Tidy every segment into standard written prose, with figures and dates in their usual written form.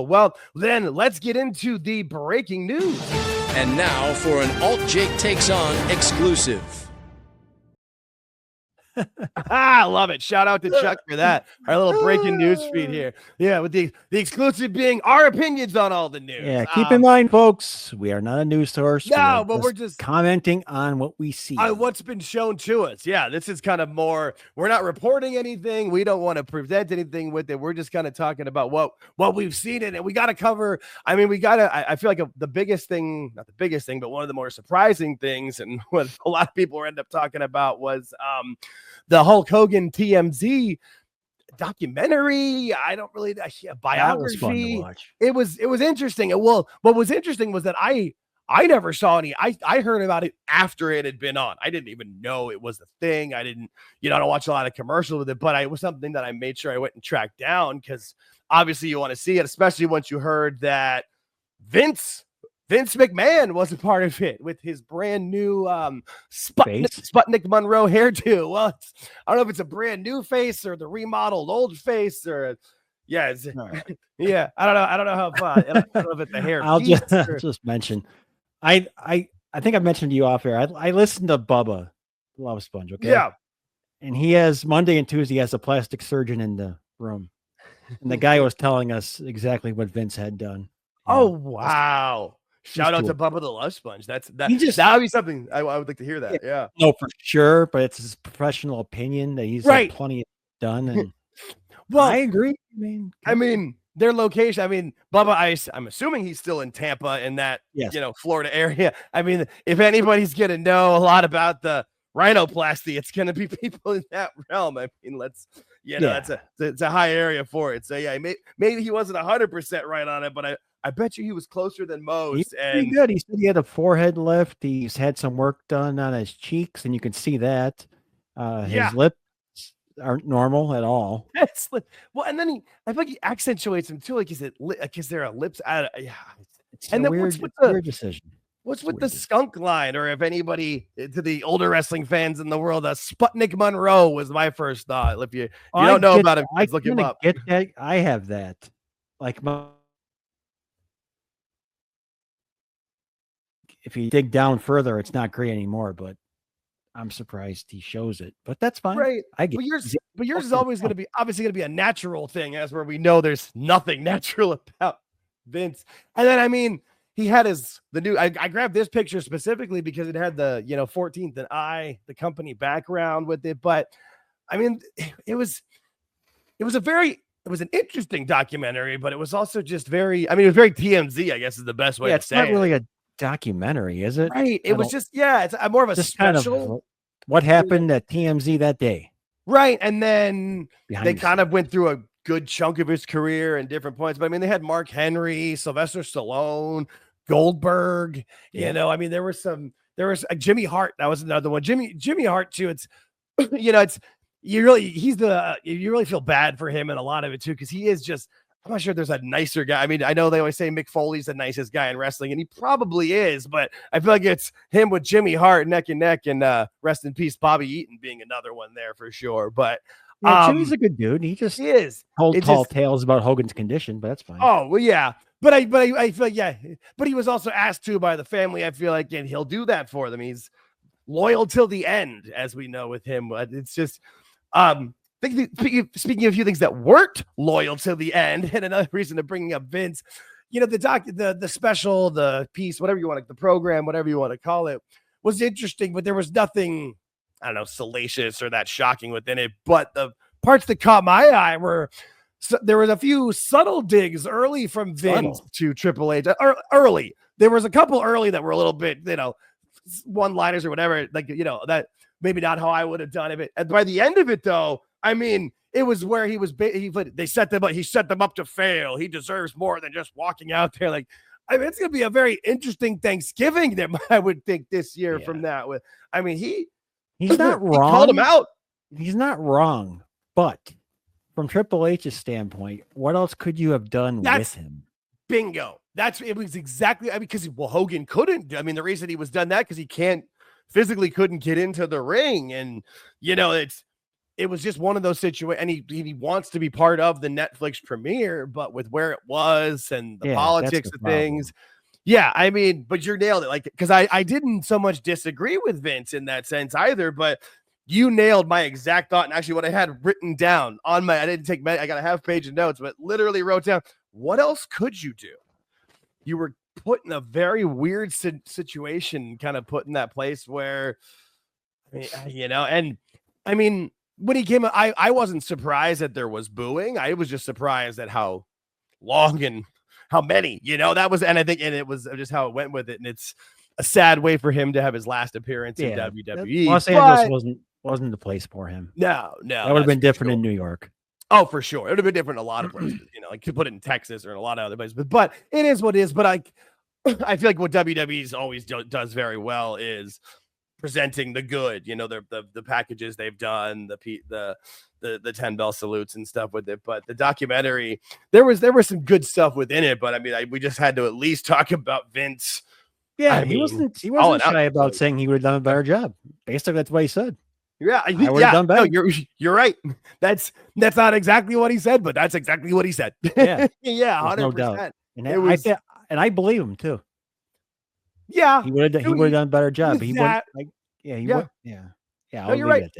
Well, then let's get into the breaking news. And now for an AltJake Takes On exclusive. I love it. Shout out to Chuck for that. Our little breaking news feed here. Yeah, with the exclusive being our opinions on all the news. Yeah, keep in mind, folks, we are not a news source. No, but we're just commenting on what we see. What's been shown to us. Yeah, this is kind of more, we're not reporting anything. We don't want to present anything with it. We're just kind of talking about what we've seen in it. We got to cover, I mean, I feel like the biggest thing, not the biggest thing, but one of the more surprising things, and what a lot of people end up talking about was the Hulk Hogan TMZ documentary. I don't really biography. It was interesting. Well, what was interesting was that I never saw any. I heard about it after it had been on. I didn't even know it was a thing. I didn't, I don't watch a lot of commercials with it, but it was something that I made sure I went and tracked down, because obviously you want to see it, especially once you heard that Vince McMahon was a part of it with his brand new Sputnik Monroe hairdo. Well, I don't know if it's a brand new face or the remodeled old face, or yeah, yeah. I don't know how far. I don't know if it's the hair. I'll just mention. I think I mentioned to you off air. I listened to Bubba Love Sponge. Okay. Yeah. And he has Monday and Tuesday has a plastic surgeon in the room, and the guy was telling us exactly what Vince had done. Oh wow. Shout out to Bubba the Love Sponge. That would be something I would like to hear that. Yeah. No, for sure. But it's his professional opinion that he's right. Plenty done. And well, I agree. I mean, their location. I mean, Bubba, I'm assuming he's still in Tampa in that, Florida area. I mean, if anybody's going to know a lot about the rhinoplasty, it's going to be people in that realm. I mean, it's a high area for it. So yeah, maybe he wasn't 100% right on it, but I bet you he was closer than most. He's pretty good. He said he had a forehead lift. He's had some work done on his cheeks, and you can see that. His lips aren't normal at all. Well, and then I feel like he accentuates them too. Like, is there a lips? It's and then what's with the decision? What's with the skunk line? Or if anybody, to the older wrestling fans in the world, Sputnik Monroe was my first thought. If you don't know about him, look him up. Get that? I have that. Like if you dig down further, it's not great anymore, but I'm surprised he shows it, but that's fine. Right. I get but yours is always going to be a natural thing, as where we know there's nothing natural about Vince. And then, I mean, he had I grabbed this picture specifically because it had the, 14th and the company background with it. But I mean, it was an interesting documentary, but it was also just it was very TMZ, I guess is the best way to say it. It's not really a documentary, is it? Right. It was just, it's more of a special. Kind of what happened at TMZ that day. Right. And then they kind of went through a good chunk of his career and different points. But I mean, they had Mark Henry, Sylvester Stallone, Goldberg, I mean, there was Jimmy Hart. That was another one. Jimmy Hart too. It's, you really feel bad for him in a lot of it too, because he is just, I'm not sure there's a nicer guy. I mean, I know they always say Mick Foley's the nicest guy in wrestling, and he probably is, but I feel like it's him with Jimmy Hart neck and neck, and rest in peace, Bobby Eaton being another one there for sure. But Jimmy's a good dude. He is told tall tales about Hogan's condition, but that's fine. Oh well, yeah. But I feel like, but he was also asked to by the family. I feel like, and he'll do that for them. He's loyal till the end, as we know with him. But it's just, speaking of a few things that weren't loyal till the end, and another reason to bringing up Vince, the special, the piece, whatever you want, the program, whatever you want to call it, was interesting, but there was nothing, I don't know, salacious or that shocking within it. But the parts that caught my eye were, there was a few subtle digs early from Vince to Triple H. Early, there was a couple early that were a little bit, one-liners or whatever, that maybe not how I would have done it. And by the end of it, though, I mean, it was where he set them up to fail. He deserves more than just walking out there. Like, I mean, it's going to be a very interesting Thanksgiving that I would think this year from that. I mean, he's not wrong. He called him out. He's not wrong, but from Triple H's standpoint, what else could you have done with him? Bingo. It was exactly, because Hogan couldn't. I mean, the reason he was done that because he couldn't get into the ring, and it was just one of those situations, and he wants to be part of the Netflix premiere, but with where it was and the politics of things. Yeah, I mean, but you nailed it. Like, because I didn't so much disagree with Vince in that sense either, but you nailed my exact thought. And actually, what I had written down on I didn't take, I got a half page of notes, but literally wrote down, what else could you do? You were put in a very weird situation, kind of put in that place where, and I mean, when he came, I wasn't surprised that there was booing. I was just surprised at how long and how many, that was, and I think, and it was just how it went with it. And it's a sad way for him to have his last appearance in WWE. Los Angeles wasn't the place for him. No, that would have been different in New York. Oh, for sure. It would have been different in a lot of places, like you put it in Texas or in a lot of other places, but it is what it is. But I feel like what WWE's always does very well is presenting the good, the packages they've done, the 10 bell salutes and stuff with it. But the documentary, there was some good stuff within it, but I mean, we just had to at least talk about Vince. Yeah, he wasn't shy about saying he would have done a better job. Basically, that's what he said. Yeah, I would have done better. No, you're right. That's not exactly what he said, but that's exactly what he said. Yeah, yeah, 100%. No doubt. And I believe him too. Yeah, he would have done a better job. He would. Yeah. No, you're right.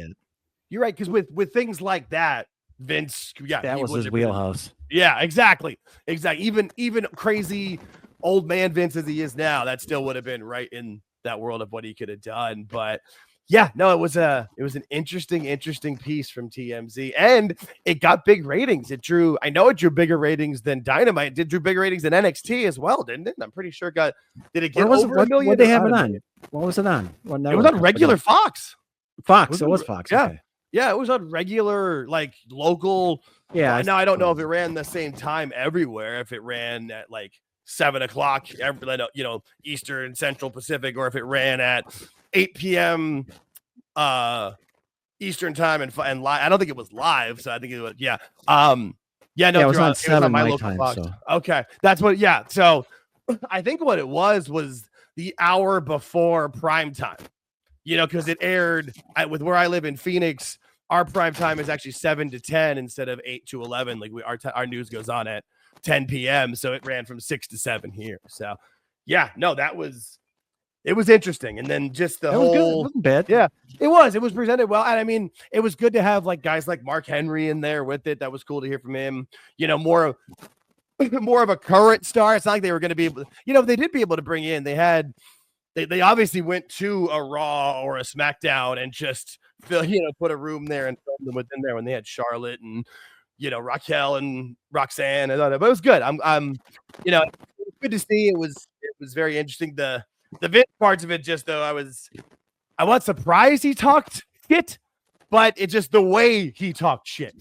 You're right, because with things like that, Vince, that was his wheelhouse. Yeah, exactly. Even crazy old man Vince as he is now, that still would have been right in that world of what he could have done. But yeah, no, it was an interesting piece from TMZ, and it got big ratings. I know it drew bigger ratings than Dynamite. It drew bigger ratings than NXT as well, didn't it? I'm pretty sure did it get over a million? What did they have it on? What was it on? It was on regular Fox. Fox. It was Fox. Yeah. Okay. Yeah, it was on regular, like local. Yeah. Now I don't know if it ran the same time everywhere. If it ran at like 7:00, Eastern, Central, Pacific, or if it ran at 8 p.m. Eastern time and live. I don't think it was live, so I think it was it was on 7 my local time, Fox. So. Okay, that's what. Yeah, so I think what it was the hour before prime time. Because it aired with where I live in Phoenix. Our prime time is actually 7 to 10 instead of 8 to 11. Like our news goes on at 10 p.m. So it ran from 6 to 7 here. So yeah, no, it was interesting. And then just the whole, it wasn't bad. Yeah, it was presented well. And I mean, it was good to have like guys like Mark Henry in there with it. That was cool to hear from him, more of a current star. It's not like they were going to be able, they did be able to bring in, they obviously went to a Raw or a SmackDown and just put a room there and filmed them within there when they had Charlotte and, Raquel and Roxanne. I thought it was good. I'm it was good to see. It was very interesting. The Vince parts of it, just though I wasn't surprised he talked shit, but it's just the way he talked shit.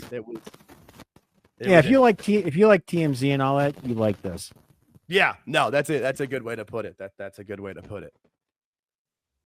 If you like TMZ and all that, you like this. Yeah, no, that's it. That's a good way to put it. That's a good way to put it.